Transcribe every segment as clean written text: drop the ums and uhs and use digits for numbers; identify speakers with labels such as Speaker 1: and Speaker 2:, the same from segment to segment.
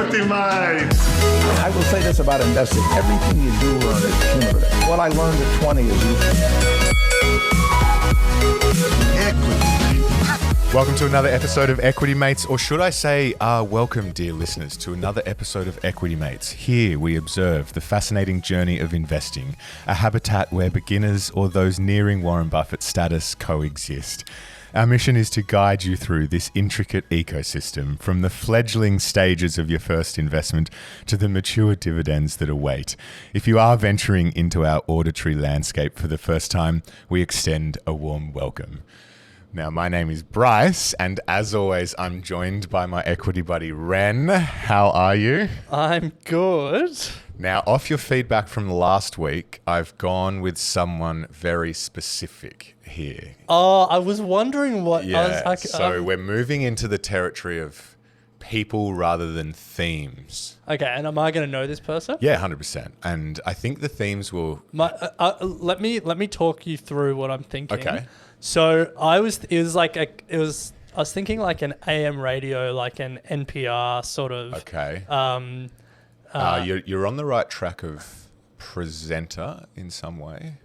Speaker 1: Equity Mates.
Speaker 2: I will say this about investing. Everything you do learn is cumulative. What I learned at 20 is useful.
Speaker 3: Welcome to another episode of Equity Mates, or should I say, welcome, dear listeners, to another episode of Equity Mates. Here we observe the fascinating journey of investing, a habitat where beginners or those nearing Warren Buffett status coexist. Our mission is to guide you through this intricate ecosystem, from the fledgling stages of your first investment to the mature dividends that await. If you are venturing into our auditory landscape for the first time, we extend a warm welcome. Now, my name is Bryce, and as always, I'm joined by my equity buddy, Ren. How are you?
Speaker 4: I'm good.
Speaker 3: Now, off your feedback from last week, I've gone with someone very specific here.
Speaker 4: Oh, I was wondering what...
Speaker 3: Yeah, so we're moving into the territory of people rather than themes.
Speaker 4: Okay, and am I going to know this person?
Speaker 3: Yeah, 100%. And I think the themes will...
Speaker 4: Let me talk you through what I'm thinking.
Speaker 3: Okay.
Speaker 4: So I was thinking like an AM radio, like an NPR sort of.
Speaker 3: Okay. You're on the right track of presenter in some way.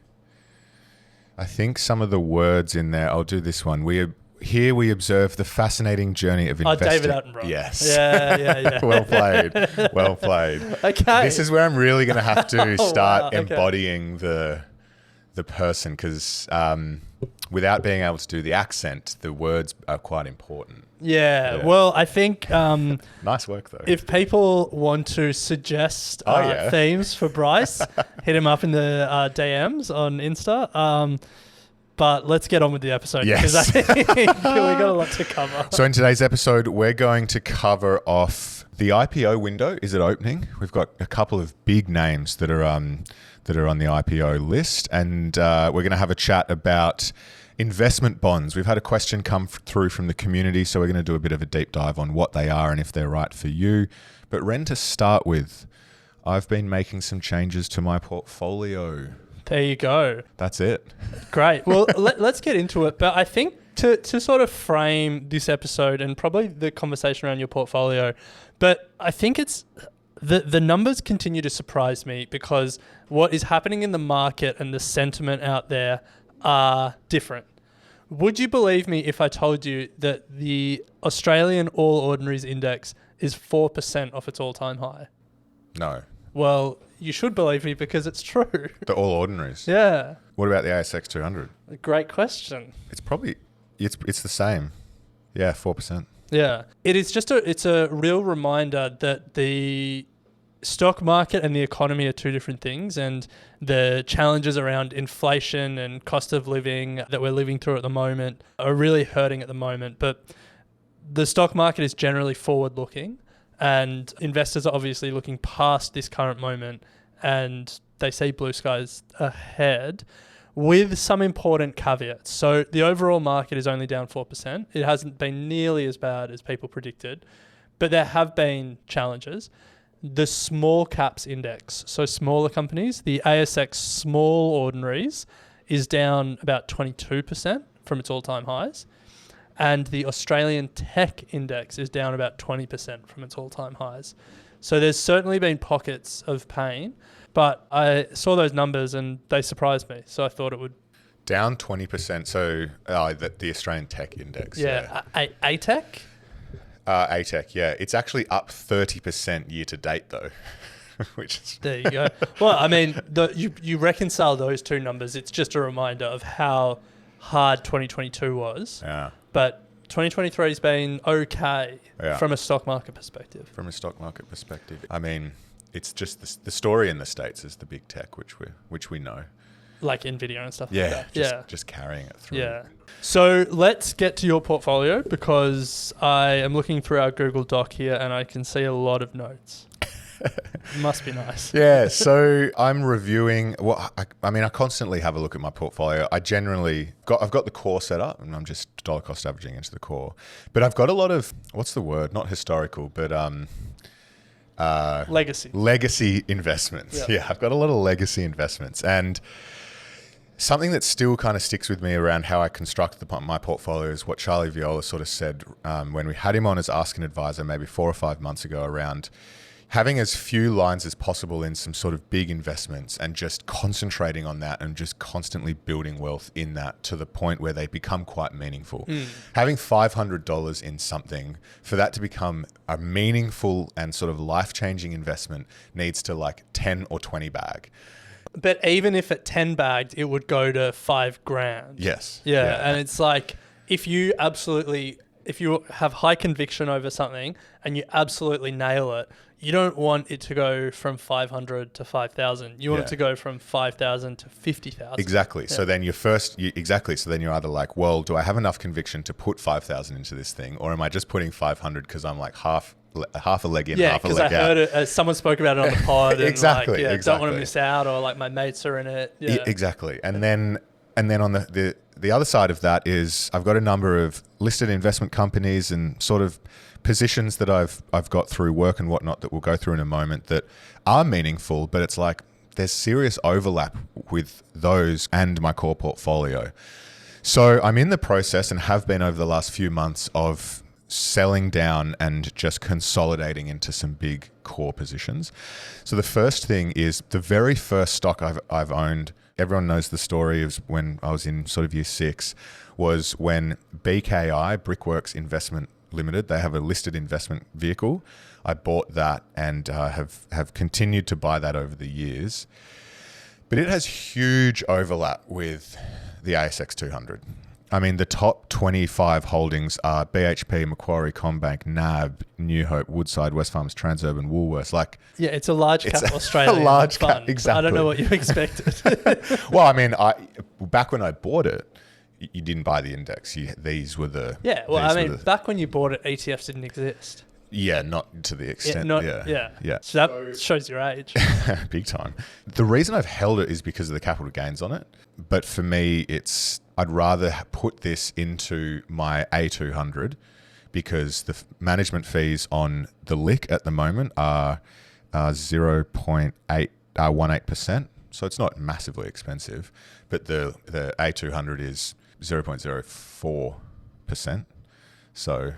Speaker 3: I think some of the words in there, I'll do this one. We observe the fascinating journey of investing.
Speaker 4: David Attenborough.
Speaker 3: Yes.
Speaker 4: Yeah.
Speaker 3: Well played.
Speaker 4: Okay.
Speaker 3: This is where I'm really going to have to start embodying the person, because without being able to do the accent, the words are quite important.
Speaker 4: Yeah. Well, I think...
Speaker 3: nice work, though.
Speaker 4: If people want to suggest themes for Bryce, hit him up in the DMs on Insta. But let's get on with the episode, because I think we got a lot to cover.
Speaker 3: So in today's episode, we're going to cover off the IPO window. Is it opening? We've got a couple of big names that are on the IPO list, and we're going to have a chat about investment bonds. We've had a question come through from the community, so we're going to do a bit of a deep dive on what they are and if they're right for you. But Ren, to start with, I've been making some changes to my portfolio.
Speaker 4: There you go.
Speaker 3: That's it.
Speaker 4: Great. Well, let's get into it. But I think to sort of frame this episode and probably the conversation around your portfolio, but I think it's the numbers continue to surprise me, because what is happening in the market and the sentiment out there are different. Would you believe me if I told you that the Australian All Ordinaries Index is 4% off its all-time high?
Speaker 3: No.
Speaker 4: Well, you should believe me, because it's true.
Speaker 3: The All Ordinaries?
Speaker 4: Yeah.
Speaker 3: What about the ASX 200?
Speaker 4: Great question.
Speaker 3: It's probably, it's the same. Yeah, 4%.
Speaker 4: Yeah. It's a real reminder that the stock market and the economy are two different things, and the challenges around inflation and cost of living that we're living through at the moment are really hurting at the moment. But the stock market is generally forward-looking, and investors are obviously looking past this current moment, and they see blue skies ahead, with some important caveats. So the overall market is only down 4%. It hasn't been nearly as bad as people predicted, but there have been challenges. The small caps index, so smaller companies, the ASX Small Ordinaries is down about 22% from its all-time highs. And the Australian Tech Index is down about 20% from its all-time highs. So there's certainly been pockets of pain, but I saw those numbers and they surprised me. So I thought it would...
Speaker 3: Down 20%, so the Australian Tech Index.
Speaker 4: Yeah. ATEC?
Speaker 3: ATEC, yeah. It's actually up 30% year to date, though. Which is
Speaker 4: there you go. Well, I mean, you reconcile those two numbers. It's just a reminder of how hard 2022 was.
Speaker 3: Yeah.
Speaker 4: But 2023 has been okay from a stock market perspective.
Speaker 3: From a stock market perspective. I mean, it's just the story in the States is the big tech, which we know.
Speaker 4: Like Nvidia and stuff like that.
Speaker 3: Just carrying it through.
Speaker 4: Yeah. So let's get to your portfolio, because I am looking through our Google Doc here and I can see a lot of notes. Must be nice.
Speaker 3: Yeah, so I'm reviewing. I constantly have a look at my portfolio. I've got the core set up, and I'm just dollar cost averaging into the core. But I've got a lot of, what's the word? Not historical, but
Speaker 4: legacy.
Speaker 3: Legacy investments.
Speaker 4: Yep.
Speaker 3: Yeah, I've got a lot of legacy investments, and Something that still kind of sticks with me around how I construct my portfolio is what Charlie Viola sort of said when we had him on as Ask an Advisor maybe 4 or 5 months ago, around having as few lines as possible in some sort of big investments and just concentrating on that and just constantly building wealth in that to the point where they become quite meaningful. Having $500 in something, for that to become a meaningful and sort of life-changing investment, needs to like 10 or 20 bag.
Speaker 4: But even if at 10 bagged, it would go to $5,000.
Speaker 3: Yes.
Speaker 4: Yeah. And it's like, if you have high conviction over something and you absolutely nail it, you don't want it to go from 500 to 5,000. You want it to go from 5,000 to 50,000.
Speaker 3: Exactly. Yeah. So then So then you're either like, well, do I have enough conviction to put 5,000 into this thing, or am I just putting 500 because I'm like half a leg in, half a leg out?
Speaker 4: Yeah, because I heard it. Someone spoke about it on the pod.
Speaker 3: Exactly.
Speaker 4: And don't want to miss out, or like my mates are in it. Yeah.
Speaker 3: Exactly. And then on the other side of that is I've got a number of listed investment companies and sort of positions that I've got through work and whatnot that we'll go through in a moment that are meaningful, but it's like there's serious overlap with those and my core portfolio. So I'm in the process, and have been over the last few months, of selling down and just consolidating into some big core positions. So the first thing is the very first stock I've owned. Everyone knows the story of when I was in sort of year 6, was when BKI, Brickworks Investment Limited, they have a listed investment vehicle. I bought that and have continued to buy that over the years. But it has huge overlap with the ASX 200. I mean, the top 25 holdings are BHP, Macquarie, CommBank, NAB, New Hope, Woodside, Wesfarmers, Transurban, Woolworths. Like,
Speaker 4: it's a large cap Australian
Speaker 3: a large
Speaker 4: fund.
Speaker 3: Cap, exactly.
Speaker 4: I don't know what you expected.
Speaker 3: Well, I mean, back when I bought it, you didn't buy the index. These were the...
Speaker 4: Yeah, well, back when you bought it, ETFs didn't exist.
Speaker 3: Yeah, not to the extent. Yeah.
Speaker 4: So that shows your age.
Speaker 3: Big time. The reason I've held it is because of the capital gains on it. But for me, I'd rather put this into my A200 because the management fees on the LIC at the moment are 0.18%. So it's not massively expensive, but the A200 is 0.04%. So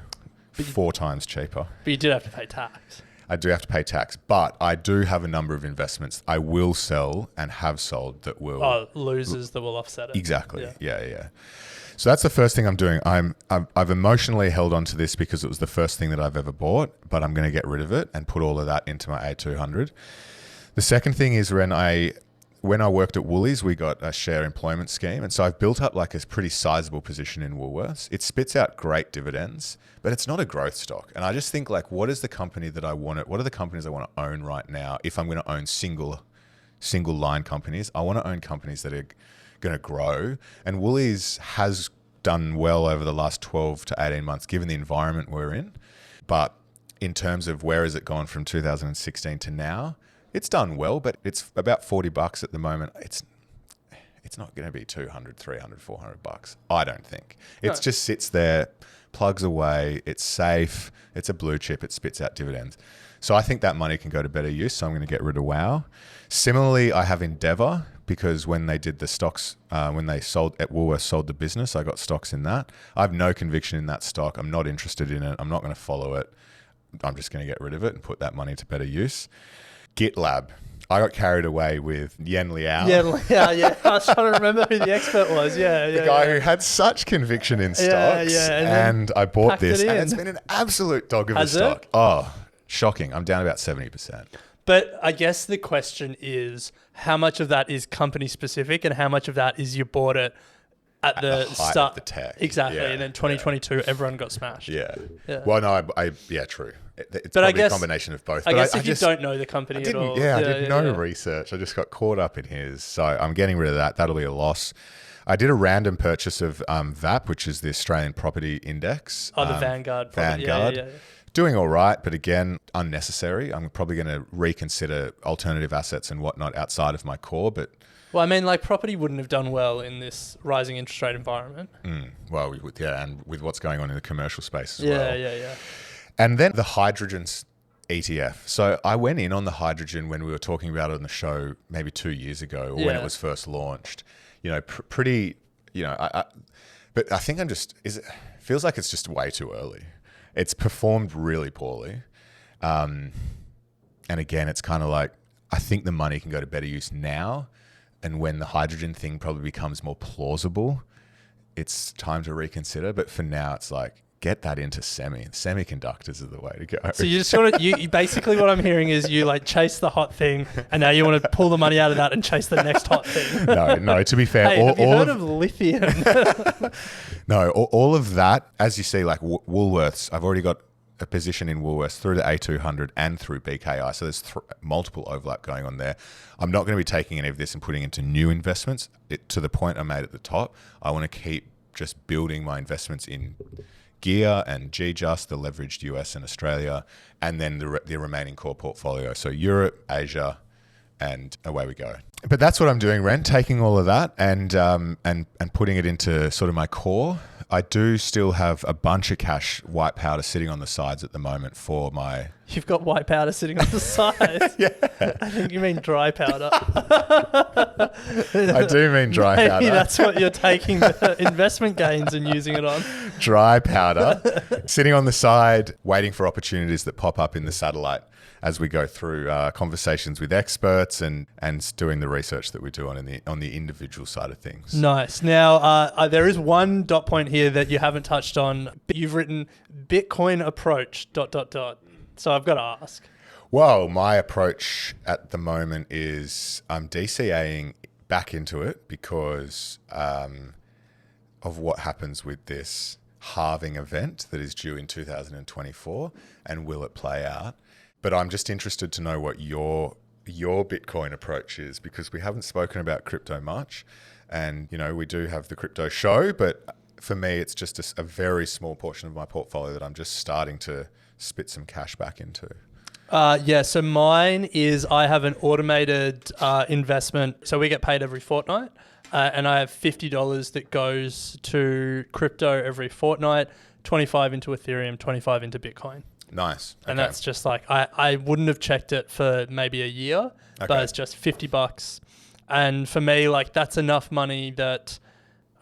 Speaker 3: 4 times cheaper.
Speaker 4: But you did have to pay tax.
Speaker 3: I do have to pay tax, but I do have a number of investments I will sell and have sold that will...
Speaker 4: losers that will offset it.
Speaker 3: Exactly. Yeah. So that's the first thing I'm doing. I've emotionally held on to this because it was the first thing that I've ever bought, but I'm going to get rid of it and put all of that into my A200. The second thing is, when I worked at Woolies, we got a share employment scheme. And so I've built up like a pretty sizable position in Woolworths. It spits out great dividends, but it's not a growth stock. And I just think, like, what are the companies I want to own right now? If I'm going to own single line companies, I want to own companies that are going to grow. And Woolies has done well over the last 12 to 18 months, given the environment we're in. But in terms of where has it gone from 2016 to now, it's done well, but it's about $40 at the moment. It's not going to be $200, $300, $400. I don't think. It just sits there, plugs away. It's safe. It's a blue chip. It spits out dividends. So I think that money can go to better use. So I'm going to get rid of WOW. Similarly, I have Endeavour, because when they did the stocks, when they sold the business, I got stocks in that. I have no conviction in that stock. I'm not interested in it. I'm not going to follow it. I'm just going to get rid of it and put that money to better use. GitLab. I got carried away with Yen Liao.
Speaker 4: Yeah. I was trying to remember who the expert was. The
Speaker 3: guy who had such conviction in stocks. And I bought this, and it's been an absolute dog of a stock. Oh, shocking. I'm down about 70%.
Speaker 4: But I guess the question is, how much of that is company specific and how much of that is you bought it at the start
Speaker 3: of the tech?
Speaker 4: Exactly. And then 2022, everyone got smashed.
Speaker 3: Yeah. Well, no, true. It's
Speaker 4: but
Speaker 3: probably a combination of both.
Speaker 4: I guess if you don't know the company at all.
Speaker 3: I did no research. I just got caught up in his. So I'm getting rid of that. That'll be a loss. I did a random purchase of VAP, which is the Australian Property Index.
Speaker 4: The Vanguard.
Speaker 3: Vanguard. Doing all right, but again, unnecessary. I'm probably going to reconsider alternative assets and whatnot outside of my core, but...
Speaker 4: Well, I mean, like, property wouldn't have done well in this rising interest rate environment.
Speaker 3: Well, and with what's going on in the commercial space as well.
Speaker 4: Yeah.
Speaker 3: And then the hydrogen ETF. So I went in on the hydrogen when we were talking about it on the show maybe 2 years ago, or when it was first launched. pretty, but I think feels like it's just way too early. It's performed really poorly. And again, it's kind of like, I think the money can go to better use now. And when the hydrogen thing probably becomes more plausible, it's time to reconsider. But for now, it's like, get that into semiconductors are the way to go.
Speaker 4: So you just sort of, you basically what I'm hearing is you like chase the hot thing and now you want to pull the money out of that and chase the next hot thing.
Speaker 3: No, to be fair.
Speaker 4: Hey, have you heard of lithium?
Speaker 3: No, all of that, as you see, like Woolworths, I've already got a position in Woolworths through the A200 and through BKI. So there's multiple overlap going on there. I'm not going to be taking any of this and putting into new investments. To the point I made at the top, I want to keep just building my investments in Gear and GJust, the leveraged US and Australia, and then the remaining core portfolio. So Europe, Asia, and away we go. But that's what I'm doing, Ren, taking all of that and putting it into sort of my core. I do still have a bunch of cash, white powder sitting on the sides at the moment for my...
Speaker 4: You've got white powder sitting on the sides?
Speaker 3: Yeah.
Speaker 4: I think you mean dry powder.
Speaker 3: I do mean dry powder.
Speaker 4: Maybe that's what you're taking the investment gains and using it on.
Speaker 3: Dry powder sitting on the side, waiting for opportunities that pop up in the satellite as we go through conversations with experts and doing the research that we do on the individual side of things.
Speaker 4: Nice. Now, there is one dot point here that you haven't touched on. You've written Bitcoin approach ... So I've got to ask.
Speaker 3: Well, my approach at the moment is I'm DCAing back into it because of what happens with this halving event that is due in 2024 and will it play out. But I'm just interested to know what your Bitcoin approach is because we haven't spoken about crypto much. And, we do have the crypto show, but for me, it's just a very small portion of my portfolio that I'm just starting to spit some cash back into.
Speaker 4: So mine is I have an automated investment. So we get paid every fortnight and I have $50 that goes to crypto every fortnight, 25 into Ethereum, 25 into Bitcoin.
Speaker 3: Nice. Okay.
Speaker 4: And that's just like, I wouldn't have checked it for maybe a year, but it's just $50. And for me, like that's enough money that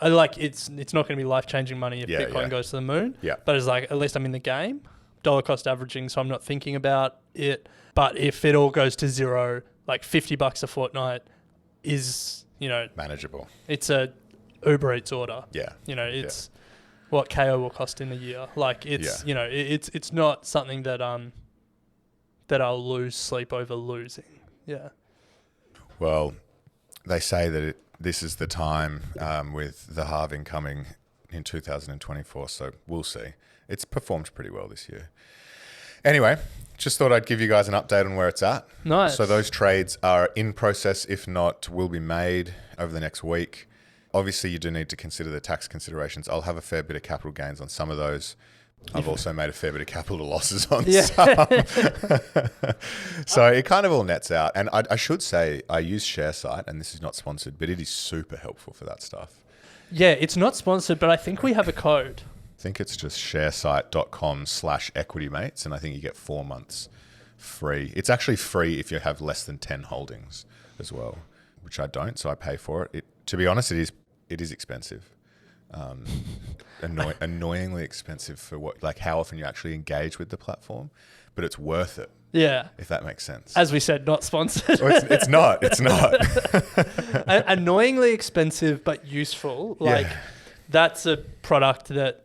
Speaker 4: it's not going to be life-changing money if Bitcoin goes to the moon.
Speaker 3: Yeah.
Speaker 4: But it's like, at least I'm in the game. Dollar cost averaging, so I'm not thinking about it. But if it all goes to zero, like $50 a fortnight is,
Speaker 3: manageable.
Speaker 4: It's a Uber Eats order.
Speaker 3: Yeah.
Speaker 4: It's what KO will cost in a year. Like it's, it's not something that that I'll lose sleep over losing. Yeah.
Speaker 3: Well, they say that this is the time with the halving coming in 2024, so we'll see. It's performed pretty well this year. Anyway, just thought I'd give you guys an update on where it's at.
Speaker 4: Nice.
Speaker 3: So those trades are in process, if not, will be made over the next week. Obviously, you do need to consider the tax considerations. I'll have a fair bit of capital gains on some of those. I've also made a fair bit of capital losses on some. So it kind of all nets out. And I should say I use ShareSite, and this is not sponsored, but it is super helpful for that stuff.
Speaker 4: Yeah, it's not sponsored, but I think we have a code.
Speaker 3: I think it's just sharesite.com/equitymates, and I think you get 4 months free. It's actually free if you have less than 10 holdings as well, which I don't, so I pay for it. To be honest, it is expensive. Annoyingly expensive for how often you actually engage with the platform, but it's worth it.
Speaker 4: Yeah.
Speaker 3: If that makes sense.
Speaker 4: As we said, not sponsored.
Speaker 3: It's not.
Speaker 4: Annoyingly expensive, but useful. That's a product that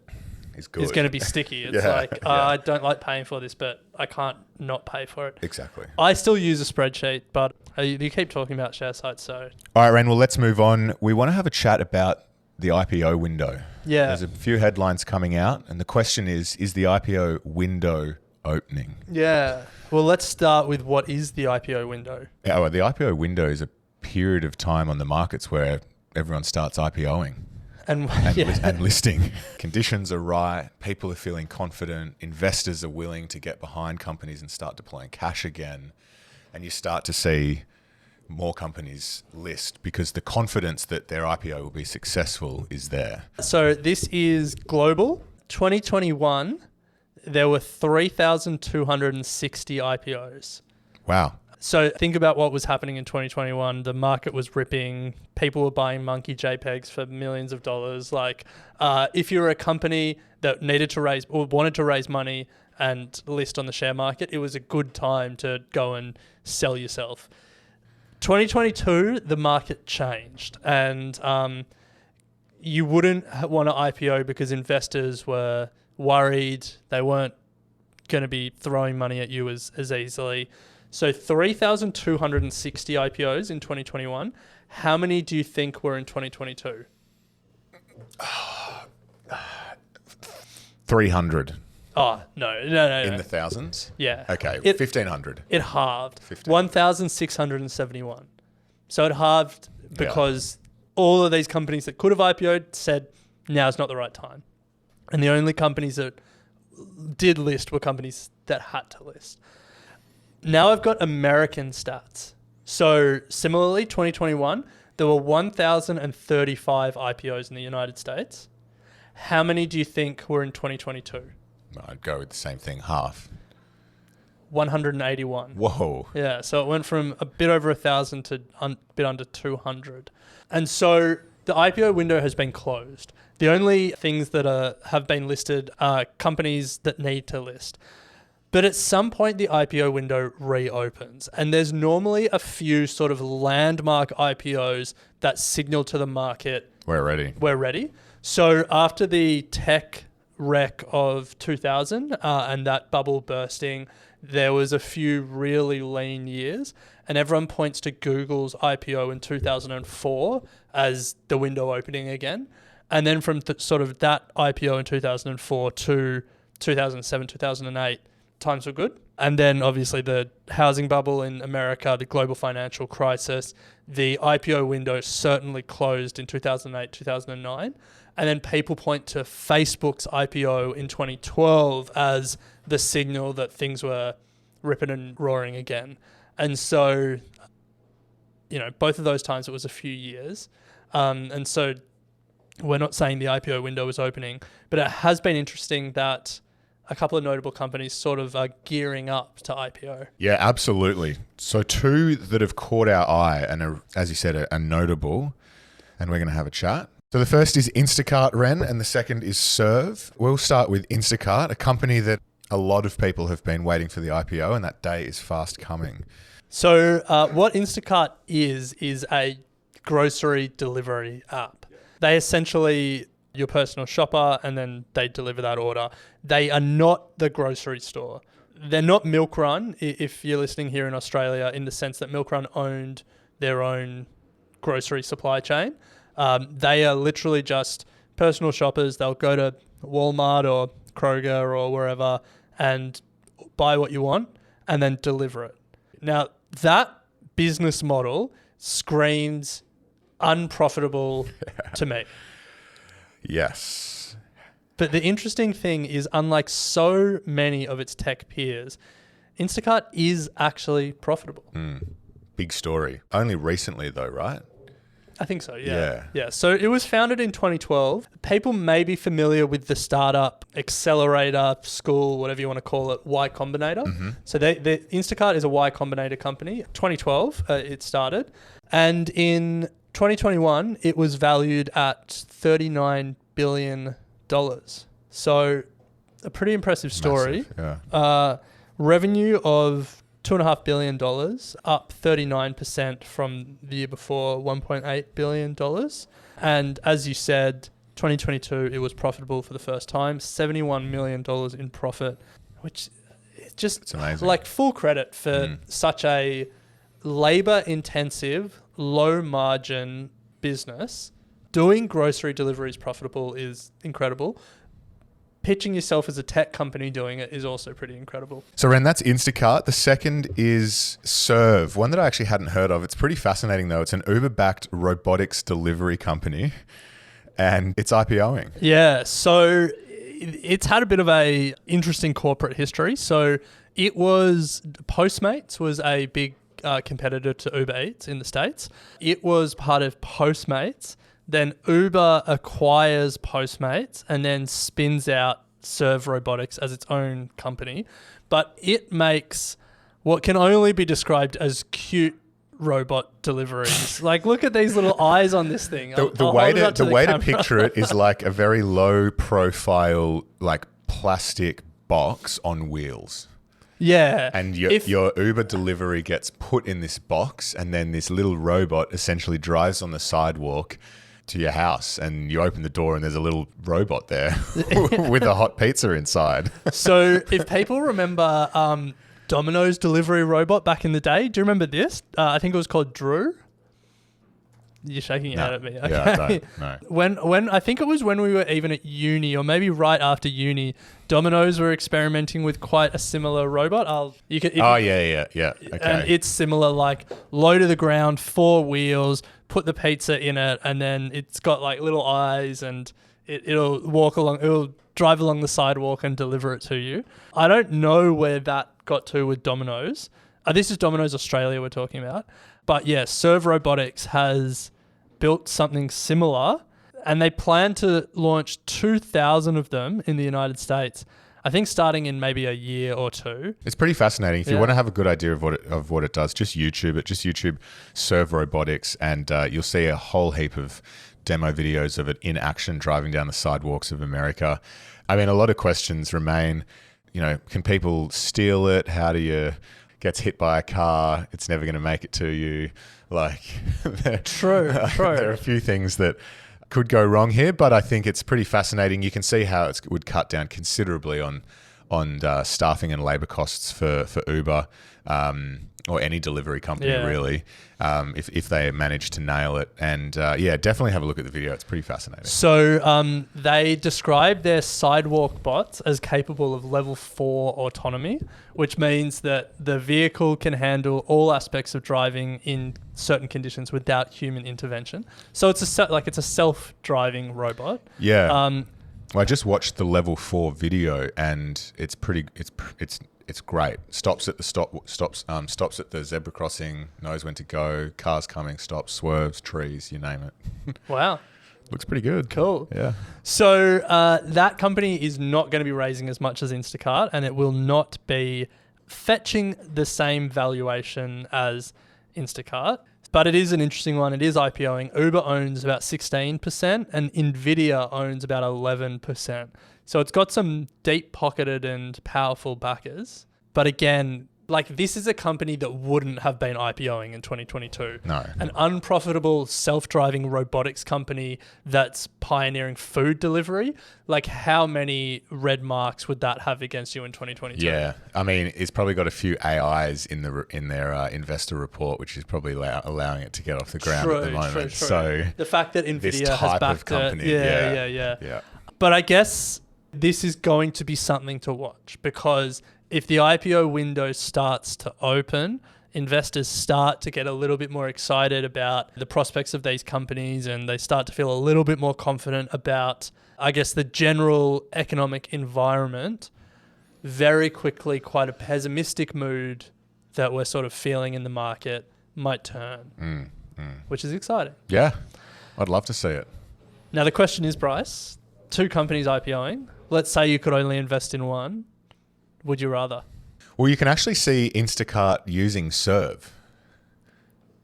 Speaker 4: is going to be sticky. It's I don't like paying for this, but I can't not pay for it.
Speaker 3: Exactly.
Speaker 4: I still use a spreadsheet, but you keep talking about ShareSite, so.
Speaker 3: All right, Ren, well, let's move on. We want to have a chat about the IPO window.
Speaker 4: Yeah.
Speaker 3: There's a few headlines coming out, and the question is the IPO window opening?
Speaker 4: Yeah. Well, let's start with what is the IPO window?
Speaker 3: Yeah, well, the IPO window is a period of time on the markets where everyone starts IPOing. And listing. Conditions are right. People are feeling confident. Investors are willing to get behind companies and start deploying cash again. And you start to see more companies list because the confidence that their IPO will be successful is there.
Speaker 4: So this is global. 2021, there were 3,260 IPOs.
Speaker 3: Wow.
Speaker 4: So think about what was happening in 2021. The market was ripping. People were buying monkey JPEGs for millions of dollars. Like, if you were a company that needed to raise or wanted to raise money and list on the share market, it was a good time to go and sell yourself. 2022, the market changed, and you wouldn't want to IPO because investors were worried. They weren't going to be throwing money at you as easily. So 3,260 IPOs in 2021. How many do you think were in 2022?
Speaker 3: 300.
Speaker 4: Oh, no.
Speaker 3: In the thousands?
Speaker 4: Yeah.
Speaker 3: Okay, 1,500.
Speaker 4: It halved. 1,671. So it halved because all of these companies that could have IPO'd said, now's not the right time. And the only companies that did list were companies that had to list. Now I've got American stats. So similarly, 2021, there were 1,035 IPOs in the United States. How many do you think were in 2022?
Speaker 3: I'd go with the same thing, half.
Speaker 4: 181.
Speaker 3: Whoa.
Speaker 4: Yeah, so it went from a bit over 1,000 to a bit under 200. And so the IPO window has been closed. The only things that have been listed are companies that need to list. But at some point, the IPO window reopens, and there's normally a few sort of landmark IPOs that signal to the market,
Speaker 3: We're ready.
Speaker 4: we're ready. So after the tech wreck of 2000 and that bubble bursting, there was a few really lean years, and everyone points to Google's IPO in 2004 as the window opening again. And then from sort of that IPO in 2004 to 2007, 2008, times were good. And then obviously the housing bubble in America, the global financial crisis, the IPO window certainly closed in 2008, 2009. And then people point to Facebook's IPO in 2012 as the signal that things were ripping and roaring again. And so, both of those times it was a few years. And so we're not saying the IPO window is opening, but it has been interesting that a couple of notable companies sort of are gearing up to IPO.
Speaker 3: Yeah, absolutely. So two that have caught our eye and are, as you said, are notable, and we're going to have a chat. So the first is Instacart, Ren, and the second is Serve. We'll start with Instacart, a company that a lot of people have been waiting for the IPO, and that day is fast coming.
Speaker 4: So what Instacart is a grocery delivery app. They essentially your personal shopper, and then they deliver that order. They are not the grocery store. They're not Milk Run, if you're listening here in Australia, in the sense that Milk Run owned their own grocery supply chain. They are literally just personal shoppers. They'll go to Walmart or Kroger or wherever and buy what you want and then deliver it. Now, that business model screams unprofitable to me.
Speaker 3: Yes.
Speaker 4: But the interesting thing is, unlike so many of its tech peers, Instacart is actually profitable.
Speaker 3: Big story. Only recently though, right?
Speaker 4: I think so, yeah. So it was founded in 2012. People may be familiar with the startup accelerator, school, whatever you want to call it, Y Combinator. Mm-hmm. So the Instacart is a Y Combinator company. 2012 it started. And in 2021, it was valued at $39 billion. So a pretty impressive story.
Speaker 3: Massive, yeah.
Speaker 4: Revenue of $2.5 billion, up 39% from the year before, $1.8 billion. And as you said, 2022, it was profitable for the first time, $71 million in profit, which is just like full credit for such a labor-intensive, low-margin business. Doing grocery deliveries profitable is incredible. Pitching yourself as a tech company doing it is also pretty incredible.
Speaker 3: So Ren, that's Instacart. The second is Serve, one that I actually hadn't heard of. It's pretty fascinating though. It's an Uber-backed robotics delivery company and it's IPOing.
Speaker 4: Yeah, so it's had a bit of a interesting corporate history. So it was, Postmates was a big competitor to Uber Eats in the States. It was part of Postmates. Then Uber acquires Postmates and then spins out Serve Robotics as its own company. But it makes what can only be described as cute robot deliveries. Like, look at these little eyes on this thing.
Speaker 3: The way to picture it is like a very low profile, like plastic box on wheels.
Speaker 4: Yeah.
Speaker 3: And your Uber delivery gets put in this box, and then this little robot essentially drives on the sidewalk to your house, and you open the door and there's a little robot there with a hot pizza inside.
Speaker 4: So if people remember Domino's delivery robot back in the day, do you remember this? I think it was called Drew. You're shaking your head at me. Okay.
Speaker 3: Yeah, I don't know.
Speaker 4: When I think it was when we were even at uni, or maybe right after uni, Domino's were experimenting with quite a similar robot.
Speaker 3: Yeah. Okay.
Speaker 4: And it's similar, like low to the ground, 4 wheels, put the pizza in it, and then it's got like little eyes, and it'll drive along the sidewalk and deliver it to you. I don't know where that got to with Domino's. This is Domino's Australia we're talking about. But yeah, Serve Robotics has built something similar, and they plan to launch 2,000 of them in the United States. I think starting in maybe a year or two.
Speaker 3: It's pretty fascinating. If you want to have a good idea of what it does, just YouTube it. Just YouTube Serve Robotics, and you'll see a whole heap of demo videos of it in action driving down the sidewalks of America. I mean, a lot of questions remain. You know, can people steal it? How do you... Gets hit by a car, it's never going to make it to you. Like,
Speaker 4: True.
Speaker 3: There are a few things that could go wrong here, but I think it's pretty fascinating. You can see how it would cut down considerably on staffing and labor costs for Uber or any delivery company, really, if they manage to nail it. And definitely have a look at the video. It's pretty fascinating.
Speaker 4: So they describe their sidewalk bots as capable of level 4 autonomy, which means that the vehicle can handle all aspects of driving in certain conditions without human intervention. So it's a self-driving robot.
Speaker 3: Yeah. Well, I just watched the level 4 video, and it's great. Stops at the zebra crossing, knows when to go, cars coming, stops, swerves, trees, you name it.
Speaker 4: Wow.
Speaker 3: Looks pretty good.
Speaker 4: Cool.
Speaker 3: Yeah.
Speaker 4: So that company is not going to be raising as much as Instacart, and it will not be fetching the same valuation as Instacart. But it is an interesting one. It is IPOing. Uber owns about 16% and Nvidia owns about 11%. So it's got some deep-pocketed and powerful backers. But again, like, this is a company that wouldn't have been IPOing in 2022.
Speaker 3: No.
Speaker 4: An unprofitable self-driving robotics company that's pioneering food delivery. Like, how many red marks would that have against you in 2022?
Speaker 3: Yeah. I mean, it's probably got a few AIs in their investor report, which is probably allowing it to get off the ground at the moment.
Speaker 4: True.
Speaker 3: So
Speaker 4: the fact that Nvidia has backed
Speaker 3: company,
Speaker 4: it. Yeah. But I guess this is going to be something to watch, because if the IPO window starts to open, investors start to get a little bit more excited about the prospects of these companies, and they start to feel a little bit more confident about, I guess, the general economic environment. Very quickly, quite a pessimistic mood that we're sort of feeling in the market might turn, which is exciting.
Speaker 3: Yeah, I'd love to see it.
Speaker 4: Now, the question is, Bryce, 2 companies IPOing. Let's say you could only invest in one. Would you rather?
Speaker 3: Well, you can actually see Instacart using Serve.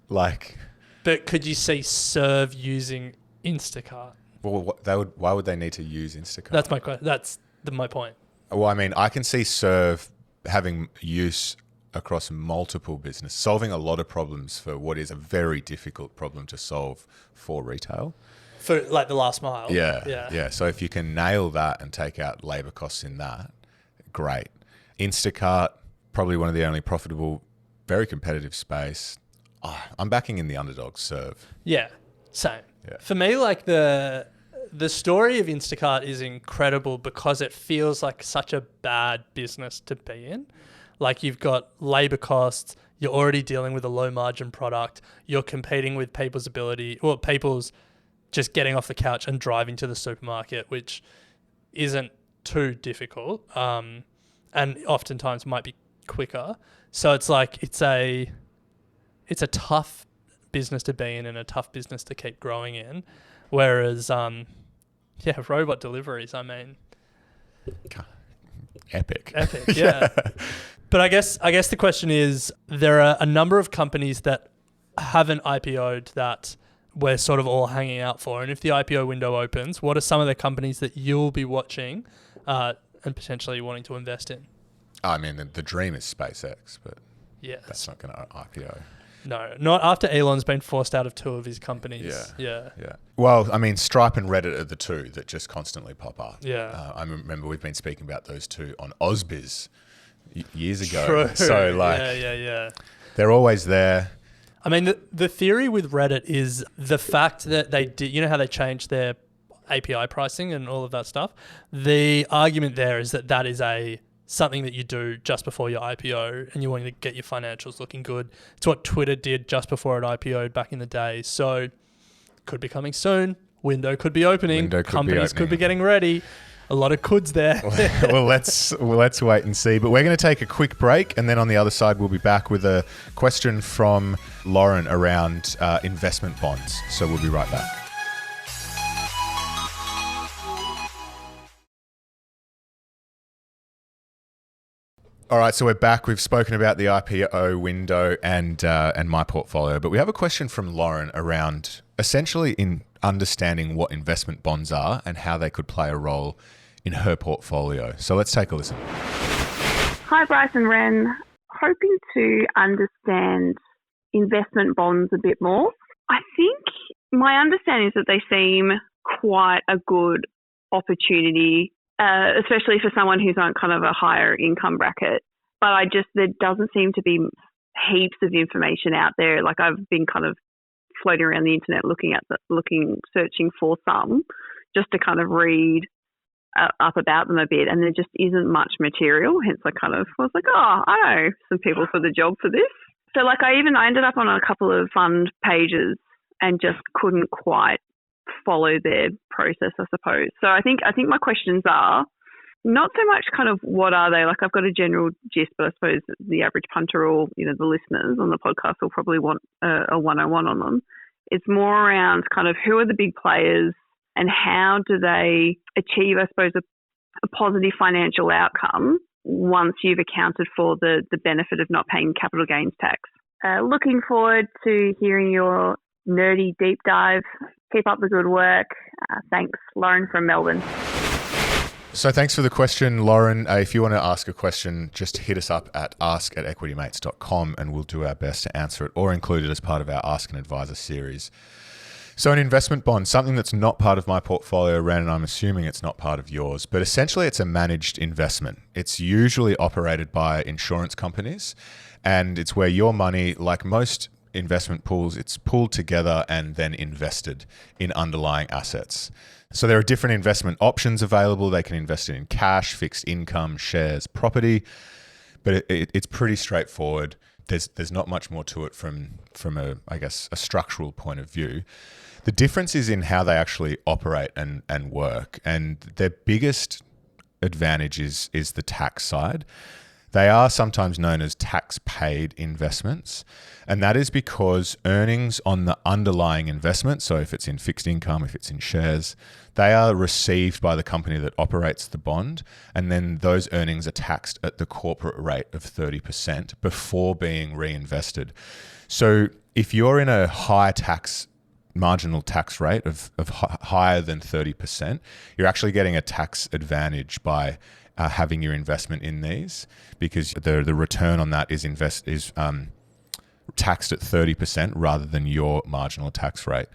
Speaker 4: But could you see Serve using Instacart?
Speaker 3: Well, why would they need to use Instacart?
Speaker 4: That's my question. That's my point.
Speaker 3: Well, I mean, I can see Serve having use across multiple business, solving a lot of problems for what is a very difficult problem to solve for retail.
Speaker 4: For like the last mile.
Speaker 3: Yeah. So if you can nail that and take out labor costs in that, great. Instacart, probably one of the only profitable, very competitive space. I'm backing in the underdog Serve.
Speaker 4: Yeah, same.
Speaker 3: Yeah.
Speaker 4: For me, like the story of Instacart is incredible because it feels like such a bad business to be in. Like, you've got labor costs, you're already dealing with a low margin product, you're competing with people's just getting off the couch and driving to the supermarket, which isn't too difficult, and oftentimes might be quicker. So it's like it's a tough business to be in and a tough business to keep growing in. Whereas, robot deliveries, I mean,
Speaker 3: epic.
Speaker 4: Yeah. But I guess the question is, there are a number of companies that haven't IPO'd that we're sort of all hanging out for. And if the IPO window opens, what are some of the companies that you'll be watching and potentially wanting to invest in?
Speaker 3: I mean, the dream is SpaceX, but
Speaker 4: Yeah,
Speaker 3: that's not going to IPO.
Speaker 4: No, not after Elon's been forced out of 2 of his companies. Yeah.
Speaker 3: Well, I mean, Stripe and Reddit are the 2 that just constantly pop up.
Speaker 4: Yeah.
Speaker 3: I remember we've been speaking about those 2 on Ozbiz years ago.
Speaker 4: True.
Speaker 3: So, like,
Speaker 4: yeah.
Speaker 3: they're always there.
Speaker 4: I mean, the theory with Reddit is the fact that they did, you know how they changed their API pricing and all of that stuff? The argument there is that is something that you do just before your IPO and you want to get your financials looking good. It's what Twitter did just before it IPO'd back in the day. So could be coming soon. Window could be opening. Companies could be getting ready. A lot of coulds there.
Speaker 3: Well, let's wait and see. But we're going to take a quick break, and then on the other side, we'll be back with a question from Lauren around investment bonds. So we'll be right back. All right, so we're back. We've spoken about the IPO window and my portfolio, but we have a question from Lauren around essentially in understanding what investment bonds are and how they could play a role in her portfolio. So let's take a listen.
Speaker 1: Hi, Bryce and Ren. Hoping to understand investment bonds a bit more. I think my understanding is that they seem quite a good opportunity, especially for someone who's on kind of a higher income bracket. But there doesn't seem to be heaps of information out there. Like I've been kind of floating around the internet searching for some just to kind of read up about them a bit, and there just isn't much material. Hence I kind of was like, I know some people for the job for this. So like I ended up on a couple of fund pages and just couldn't quite follow their process, I suppose. So I think my questions are not so much kind of what are they, like I've got a general gist, but I suppose the average punter or, the listeners on the podcast will probably want a 101 on them. It's more around kind of who are the big players and how do they achieve, I suppose, a positive financial outcome once you've accounted for the benefit of not paying capital gains tax. Looking forward to hearing your nerdy deep dive. Keep up the good work. Thanks, Lauren from Melbourne.
Speaker 3: So thanks for the question, Lauren. If you want to ask a question, just hit us up at ask@equitymates.com and we'll do our best to answer it or include it as part of our Ask an Advisor series. So an investment bond, something that's not part of my portfolio, Ren, and I'm assuming it's not part of yours, but essentially it's a managed investment. It's usually operated by insurance companies, and it's where your money, like most investment pools, it's pooled together and then invested in underlying assets. So there are different investment options available. They can invest it in cash, fixed income, shares, property, but it's pretty straightforward. There's not much more to it from a structural point of view. The difference is in how they actually operate and work. And their biggest advantage is the tax side. They are sometimes known as tax-paid investments, and that is because earnings on the underlying investment, so if it's in fixed income, if it's in shares, they are received by the company that operates the bond, and then those earnings are taxed at the corporate rate of 30% before being reinvested. So if you're in a high tax marginal tax rate of higher than 30%, you're actually getting a tax advantage by having your investment in these, because the return on that is taxed at 30% rather than your marginal tax rate.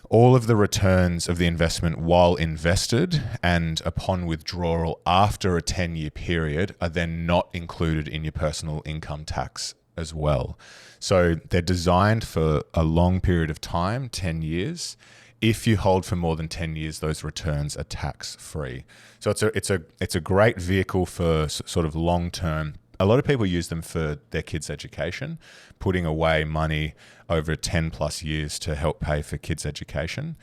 Speaker 3: All of the returns of the investment while invested and upon withdrawal after a 10-year period are then not included in your personal income tax as well. So they're designed for a long period of time, 10 years. If you hold for more than 10 years, those returns are tax-free. So it's a great vehicle for sort of long-term. A lot of people use them for their kids' education, putting away money over 10 plus years to help pay for kids' education.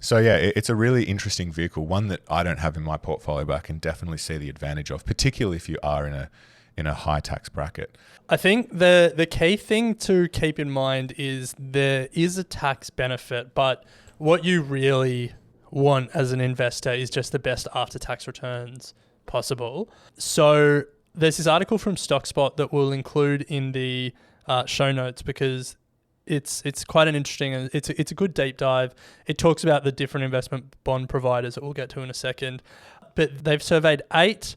Speaker 3: So yeah, it's a really interesting vehicle, one that I don't have in my portfolio, but I can definitely see the advantage of, particularly if you are in a high tax bracket.
Speaker 4: I think the key thing to keep in mind is there is a tax benefit, but what you really want as an investor is just the best after-tax returns possible. So there's this article from StockSpot that we'll include in the show notes because it's quite an interesting, it's a good deep dive. It talks about the different investment bond providers that we'll get to in a second. But they've surveyed 8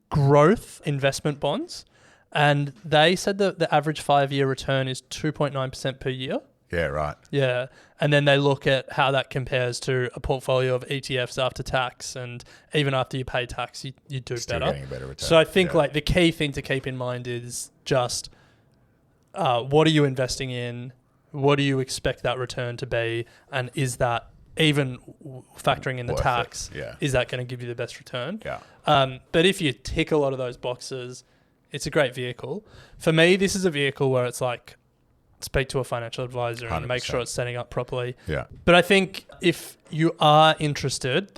Speaker 4: growth investment bonds, and they said that the average 5-year return is 2.9% per year.
Speaker 3: Yeah, right.
Speaker 4: Yeah. And then they look at how that compares to a portfolio of ETFs after tax, and even after you pay tax, you do
Speaker 3: Still
Speaker 4: better.
Speaker 3: getting a better return.
Speaker 4: So I think like the key thing to keep in mind is just what are you investing in? What do you expect that return to be? And is that even factoring in the
Speaker 3: Worth
Speaker 4: tax,
Speaker 3: it, yeah.
Speaker 4: is that going to give you the best return?
Speaker 3: Yeah.
Speaker 4: But if you tick a lot of those boxes, it's a great vehicle. For me, this is a vehicle where it's like, speak to a financial advisor and
Speaker 3: 100%.
Speaker 4: make sure it's setting up properly.
Speaker 3: Yeah.
Speaker 4: But I think if you are interested,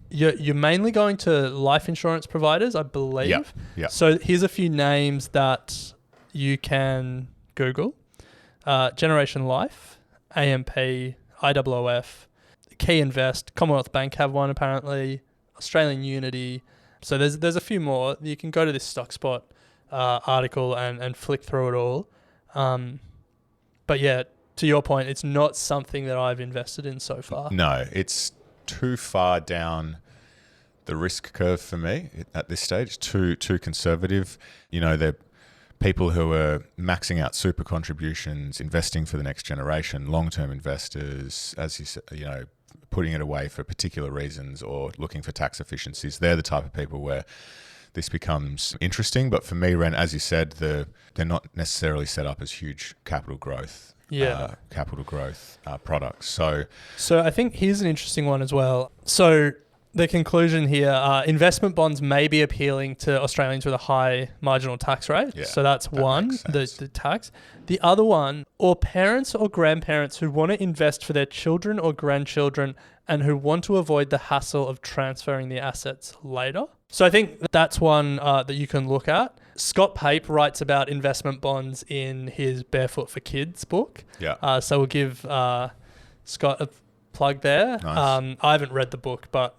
Speaker 4: you're mainly going to life insurance providers, I believe.
Speaker 3: Yeah. Yeah.
Speaker 4: So here's a few names that you can Google. Generation Life, AMP, IOOF, Key Invest, Commonwealth Bank have one apparently, Australian Unity. So there's a few more. You can go to this StockSpot article and flick through it all. But yeah, to your point, it's not something that I've invested in so far.
Speaker 3: No, it's too far down the risk curve for me at this stage. Too conservative. You know, they're people who are maxing out super contributions, investing for the next generation, long-term investors, as you said, you know, putting it away for particular reasons or looking for tax efficiencies. They're the type of people where this becomes interesting. But for me, Ren, as you said, they're not necessarily set up as huge capital growth products. So
Speaker 4: I think here's an interesting one as well. So the conclusion here, investment bonds may be appealing to Australians with a high marginal tax rate.
Speaker 3: Yeah,
Speaker 4: so that's one, the tax. The other one, or parents or grandparents who want to invest for their children or grandchildren and who want to avoid the hassle of transferring the assets later. So I think that's one that you can look at. Scott Pape writes about investment bonds in his Barefoot for Kids book.
Speaker 3: Yeah.
Speaker 4: So we'll give Scott a plug there.
Speaker 3: Nice.
Speaker 4: I haven't read the book, but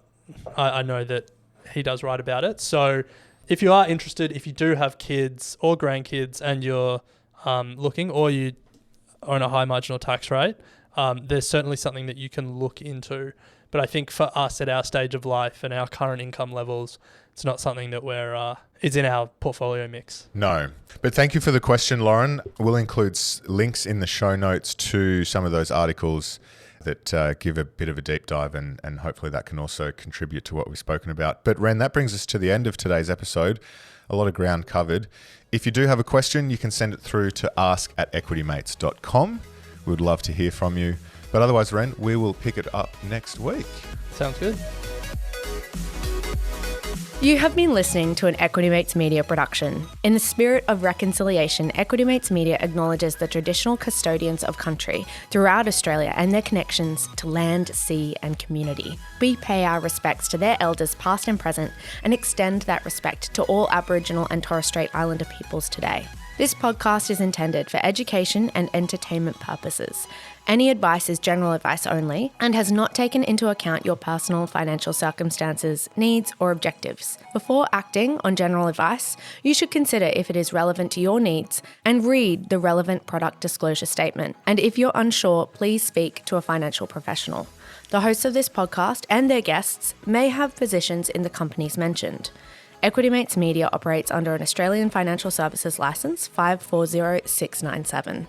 Speaker 4: I know that he does write about it. So if you are interested, if you do have kids or grandkids and you're looking, or you are on a high marginal tax rate, there's certainly something that you can look into. But I think for us at our stage of life and our current income levels, it's not something that is in our portfolio mix.
Speaker 3: No. But thank you for the question, Lauren. We'll include links in the show notes to some of those articles that give a bit of a deep dive, and hopefully that can also contribute to what we've spoken about. But Ren, that brings us to the end of today's episode. A lot of ground covered. If you do have a question, you can send it through to ask@equitymates.com. We would love to hear from you. But otherwise, Ren, we will pick it up next week.
Speaker 4: Sounds good.
Speaker 5: You have been listening to an Equity Mates Media production. In the spirit of reconciliation, Equity Mates Media acknowledges the traditional custodians of country throughout Australia and their connections to land, sea and community. We pay our respects to their elders past and present and extend that respect to all Aboriginal and Torres Strait Islander peoples today. This podcast is intended for education and entertainment purposes. Any advice is general advice only and has not taken into account your personal financial circumstances, needs, or objectives. Before acting on general advice, you should consider if it is relevant to your needs and read the relevant product disclosure statement. And if you're unsure, please speak to a financial professional. The hosts of this podcast and their guests may have positions in the companies mentioned. Equity Mates Media operates under an Australian Financial Services Licence 540697.